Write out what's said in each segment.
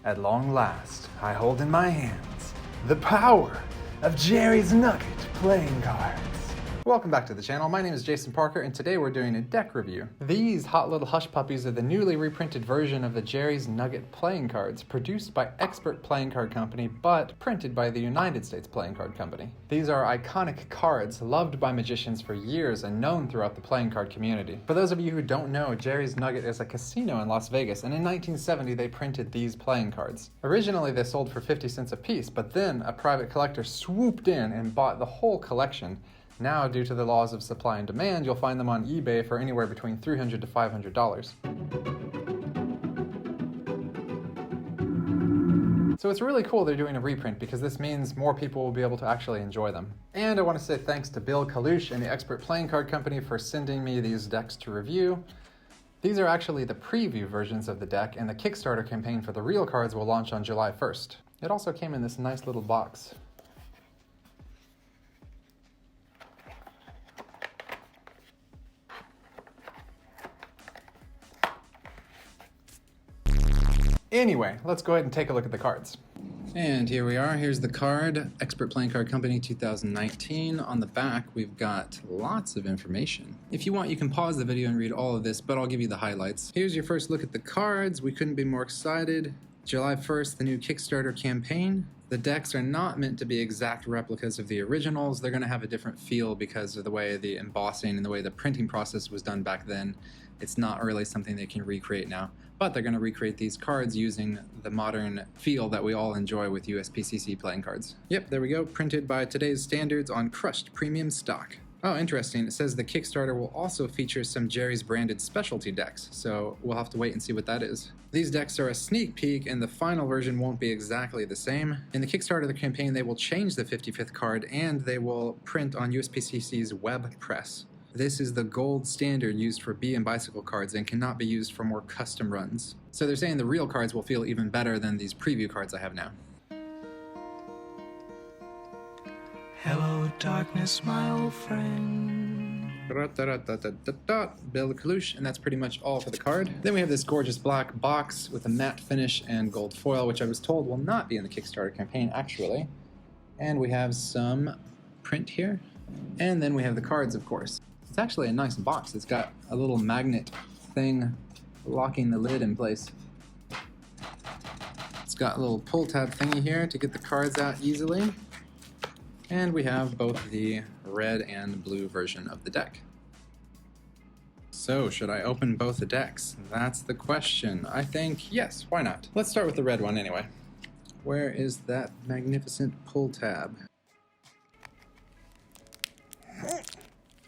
At long last, I hold in my hands the power of Jerry's Nugget playing cards. Welcome back to the channel. My name is Jason Parker, and today we're doing a deck review. These hot little hush puppies are the newly reprinted version of the Jerry's Nugget playing cards, produced by Expert Playing Card Company, but printed by the United States Playing Card Company. These are iconic cards, loved by magicians for years and known throughout the playing card community. For those of you who don't know, Jerry's Nugget is a casino in Las Vegas, and in 1970 they printed these playing cards. Originally they sold for 50 cents a piece, but then a private collector swooped in and bought the whole collection. Now, due to the laws of supply and demand, you'll find them on eBay for anywhere between $300 to $500. So it's really cool they're doing a reprint because this means more people will be able to actually enjoy them. And I want to say thanks to Bill Kalush and the Expert Playing Card Company for sending me these decks to review. These are actually the preview versions of the deck, and the Kickstarter campaign for the real cards will launch on July 1st. It also came in this nice little box. Anyway, let's go ahead and take a look at the cards. And here we are. Here's the card, Expert Playing Card Company 2019. On the back, we've got lots of information. If you want, you can pause the video and read all of this, but I'll give you the highlights. Here's your first look at the cards. We couldn't be more excited. July 1st, the new Kickstarter campaign. The decks are not meant to be exact replicas of the originals. They're going to have a different feel because of the way the embossing and the way the printing process was done back then. It's not really something they can recreate now. But they're going to recreate these cards using the modern feel that we all enjoy with USPCC playing cards. Yep, there we go. Printed by today's standards on crushed premium stock. Oh, interesting. It says the Kickstarter will also feature some Jerry's branded specialty decks, so we'll have to wait and see what that is. These decks are a sneak peek, and the final version won't be exactly the same. In the Kickstarter campaign, they will change the 55th card, and they will print on USPCC's web press. This is the gold standard used for bee and bicycle cards and cannot be used for more custom runs. So they're saying the real cards will feel even better than these preview cards I have now. Hello, darkness, my old friend. Bill Kalush, and that's pretty much all for the card. Then we have this gorgeous black box with a matte finish and gold foil, which I was told will not be in the Kickstarter campaign, actually. And we have some print here. And then we have the cards, of course. It's actually a nice box. It's got a little magnet thing locking the lid in place. It's got a little pull tab thingy here to get the cards out easily. And we have both the red and blue version of the deck. So, should I open both the decks? That's the question. I think yes, why not? Let's start with the red one anyway. Where is that magnificent pull tab?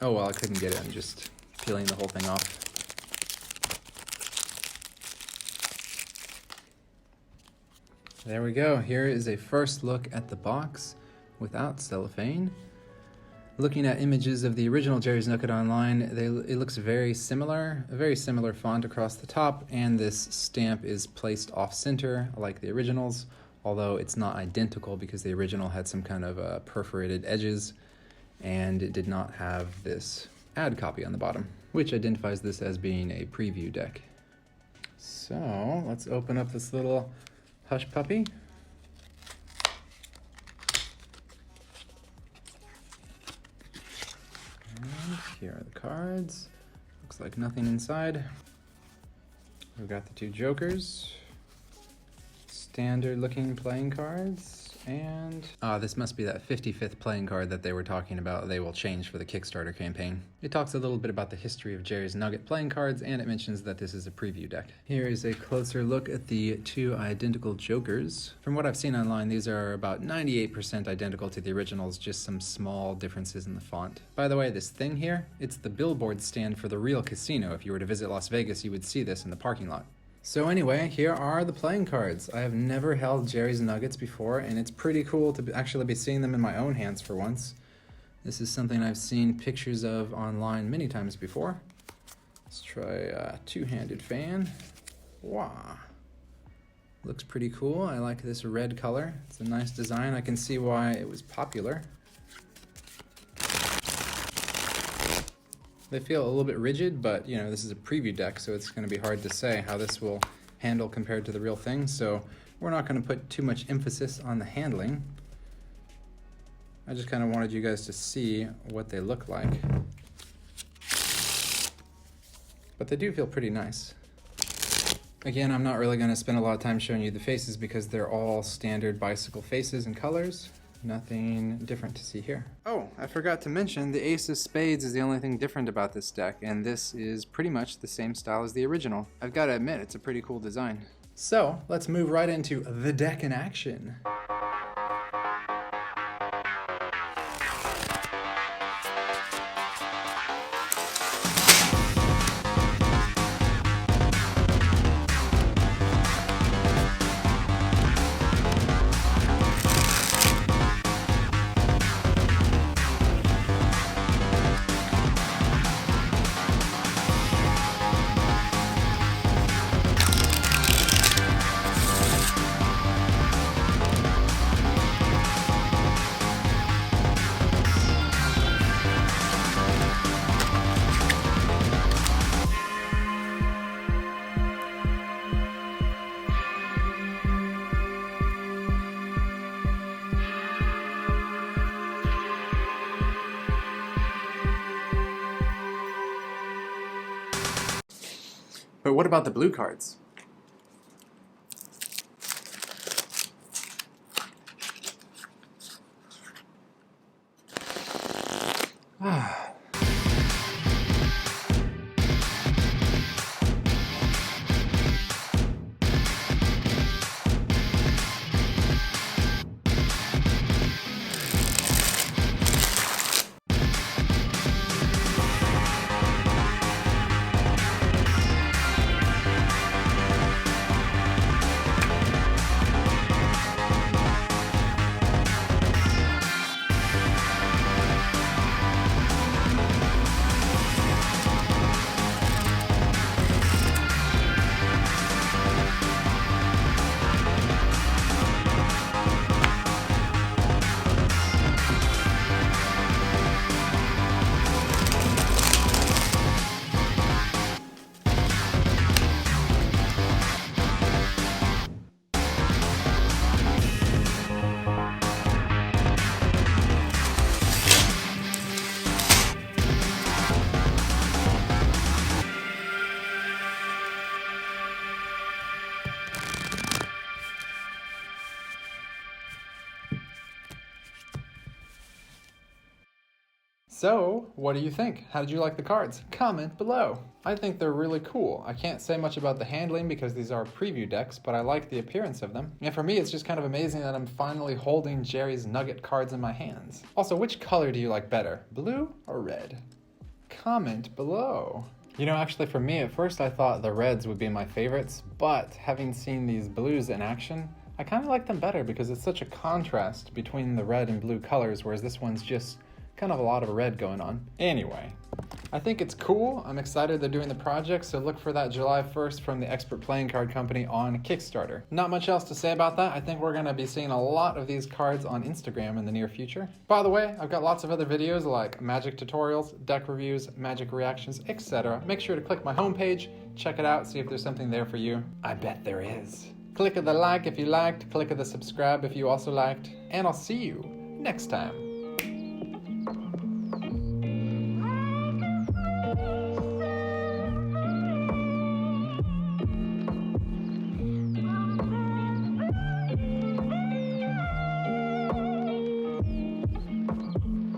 Oh well, I couldn't get it. I'm just peeling the whole thing off. There we go. Here is a first look at the box without cellophane. Looking at images of the original Jerry's Nugget online, it looks very similar. A very similar font across the top, and this stamp is placed off-center like the originals, although it's not identical because the original had some kind of perforated edges, and it did not have this ad copy on the bottom, which identifies this as being a preview deck. So let's open up this little hush puppy. And here are the cards. Looks like nothing inside. We've got the two jokers, standard looking playing cards, and this must be that 55th playing card that they were talking about they will change for the Kickstarter campaign. It talks a little bit about the history of Jerry's Nugget playing cards, and it mentions that this is a preview deck. Here is a closer look at the two identical jokers. From what I've seen online, these are about 98% identical to the originals, just some small differences in the font. By the way, this thing here, it's the billboard stand for the real casino. If you were to visit Las Vegas, you would see this in the parking lot. So anyway, here are the playing cards. I have never held Jerry's Nuggets before, and it's pretty cool to actually be seeing them in my own hands for once. This is something I've seen pictures of online many times before. Let's try a two-handed fan. Wow. Looks pretty cool. I like this red color. It's a nice design. I can see why it was popular. They feel a little bit rigid, but you know, this is a preview deck, so it's going to be hard to say how this will handle compared to the real thing. So We're not going to put too much emphasis on the handling. I just kind of wanted you guys to see what they look like. But they do feel pretty nice. Again, I'm not really going to spend a lot of time showing you the faces because they're all standard bicycle faces and colors. Nothing different to see here. Oh, I forgot to mention the Ace of Spades is the only thing different about this deck, and this is pretty much the same style as the original. I've got to admit, it's a pretty cool design. So, let's move right into the deck in action. But what about the blue cards? So, what do you think? How did you like the cards? Comment below. I think they're really cool. I can't say much about the handling because these are preview decks, but I like the appearance of them. And for me, it's just kind of amazing that I'm finally holding Jerry's Nugget cards in my hands. Also, which color do you like better, blue or red? Comment below. You know, actually for me, at first I thought the reds would be my favorites, but having seen these blues in action, I kind of like them better because it's such a contrast between the red and blue colors, whereas this one's just kind of a lot of red going on. Anyway, I think it's cool. I'm excited they're doing the project, so look for that July 1st from the Expert Playing Card Company on Kickstarter. Not much else to say about that. I think we're going to be seeing a lot of these cards on Instagram in the near future. By the way, I've got lots of other videos like magic tutorials, deck reviews, magic reactions, etc. Make sure to click my homepage, check it out, see if there's something there for you. I bet there is. Click the like if you liked, click the subscribe if you also liked, and I'll see you next time.